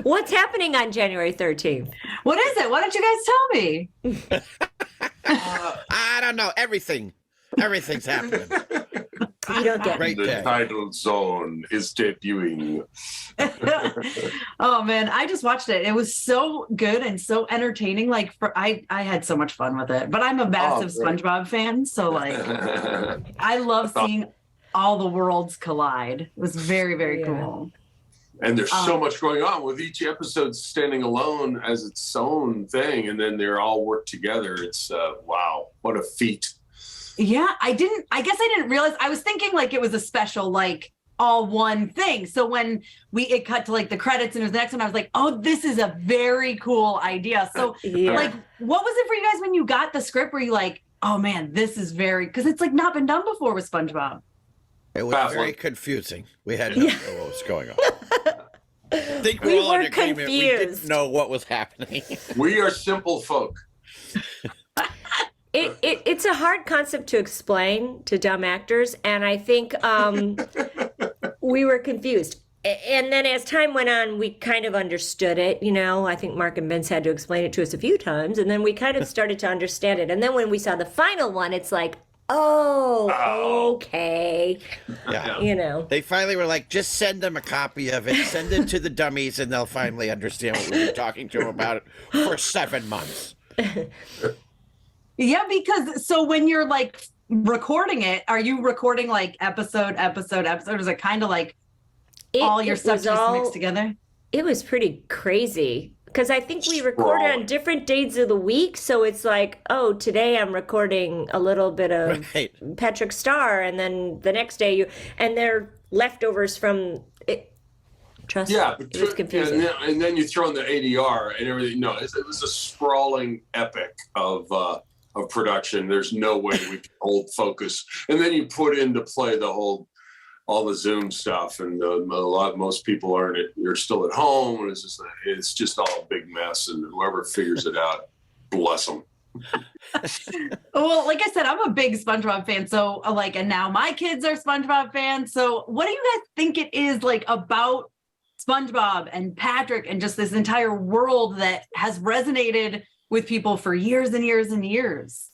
What's happening on January 13th? What is it? Why don't you guys tell me? I don't know. Everything's happening. You don't get Great The day. Tidal Zone is debuting. Oh man, I just watched it. It was so good and so entertaining. Like I had so much fun with it. But I'm a massive great. SpongeBob fan, so like I love seeing all the worlds collide. It was very, very cool. And there's so much going on with each episode standing alone as its own thing, and then they're all work together. It's wow, what a feat. Yeah, I guess I didn't realize. I was thinking like it was a special, like all one thing. So when it cut to like the credits and it was the next one, I was like, oh, this is a very cool idea. So like, what was it for you guys when you got the script? Were you like, oh man, this is because it's like not been done before with SpongeBob. It was Baffling. very confusing. We had no idea what was going on. I think We all in were agreement. We didn't confused. know what was happening. We are simple folk. It's a hard concept to explain to dumb actors, and I think we were confused. And then as time went on, we kind of understood it. You know, I think Mark and Vince had to explain it to us a few times, and then we kind of started to understand it. And then when we saw the final one, it's like, oh, okay. Yeah. You know. They finally were like, just send them a copy of it. Send it to the dummies, and they'll finally understand what we've been talking to them about for 7 months. Yeah, because so when you're like recording it, are you recording like episode? Or is it kind of like all your stuff just mixed together? It was pretty crazy because I think we recorded on different days of the week. So it's like, oh, today I'm recording a little bit of Patrick Star, and then the next day and they're leftovers from it. Trust me, it was confusing. And then you throw in the ADR and everything. No, it was a sprawling epic of production. There's no way we can hold focus. And then you put into play all the Zoom stuff, and most people you're still at home, and it's just all a big mess. And whoever figures it out, bless them. Well, like I said, I'm a big SpongeBob fan. So and now my kids are SpongeBob fans. So what do you guys think it is like about SpongeBob and Patrick and just this entire world that has resonated with people for years and years and years?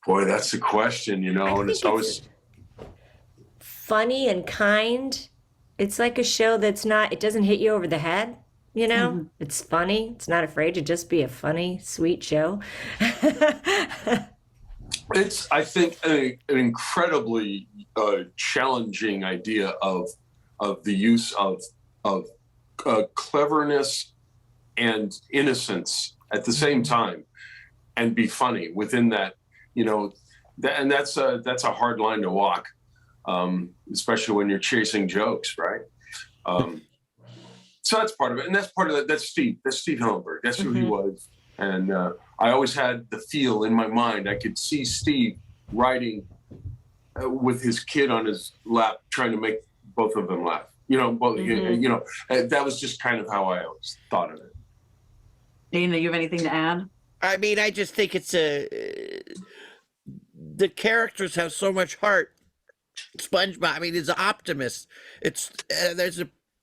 Boy, that's the question, and it's always funny and kind. It's like a show it doesn't hit you over the head, you know? Mm-hmm. It's funny. It's not afraid to just be a funny, sweet show. It's, I think, an incredibly challenging idea of the use of cleverness and innocence at the same time, and be funny within that, and that's a hard line to walk, especially when you're chasing jokes, right? So that's part of it, and that's part of that. That's Steve Hillenburg. That's who he was, and I always had the feel in my mind. I could see Steve writing with his kid on his lap, trying to make both of them laugh. That was just kind of how I always thought of it. Dana, you have anything to add? I mean, I just think it's the characters have so much heart. SpongeBob, I mean, he's an optimist. It's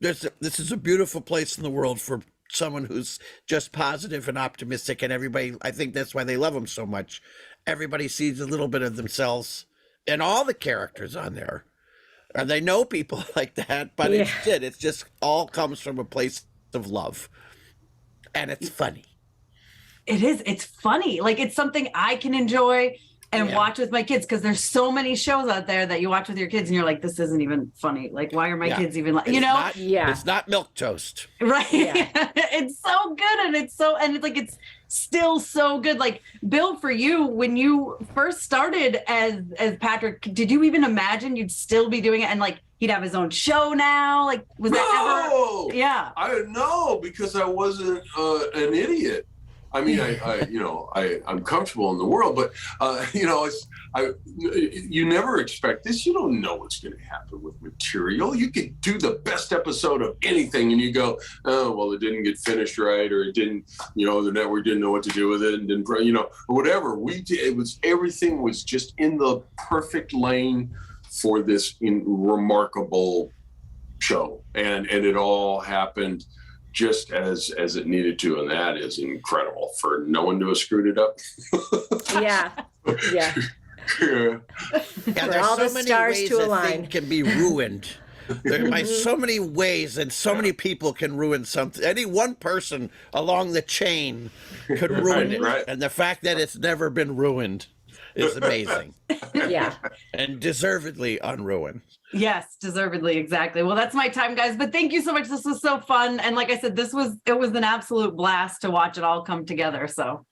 this is a beautiful place in the world for someone who's just positive and optimistic, and everybody, I think that's why they love him so much. Everybody sees a little bit of themselves in all the characters on there. Or they know people like that, but it's just all comes from a place of love. And it's funny. It is. It's funny. Like, it's something I can enjoy and watch with my kids, because there's so many shows out there that you watch with your kids and you're like, this isn't even funny. Like, why are my kids even like, It's not milquetoast. Right. Yeah. It's so good. And it's like, it's still so good. Like, Bill, for you, when you first started as Patrick, did you even imagine you'd still be doing it? And like, he'd have his own show now? Like, was that ever? Yeah. I don't know, because I wasn't an idiot. I mean, I'm comfortable in the world, but you never expect this. You don't know what's going to happen with material. You could do the best episode of anything, and you go, oh, well, it didn't get finished right, or it didn't, the network didn't know what to do with it, and didn't, whatever we did. Everything was just in the perfect lane for this remarkable show, and it all happened just as it needed to, and that is incredible for no one to have screwed it up. Yeah. Yeah. Yeah. Yeah, For all the stars ways to a align. thing can be ruined. There by so many ways, and so many people can ruin something. Any one person along the chain could ruin it. Right. And the fact that it's never been ruined is amazing. Yeah. And deservedly unruined. Yes, deservedly, exactly. Well, that's my time, guys. But thank you so much. This was so fun. And like I said, it was an absolute blast to watch it all come together. So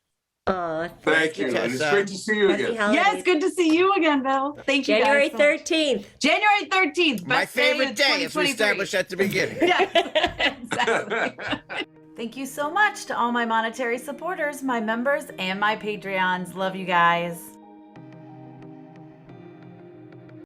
Thank you. And it's great to see you Happy again. holidays. yes, good to see you again, Bill. Thank you. January guys so much. 13th. January 13th. My best favorite of day, as we 2023. established at the beginning. Yes, exactly. Thank you so much to all my monetary supporters, my members, and my Patreons. Love you guys.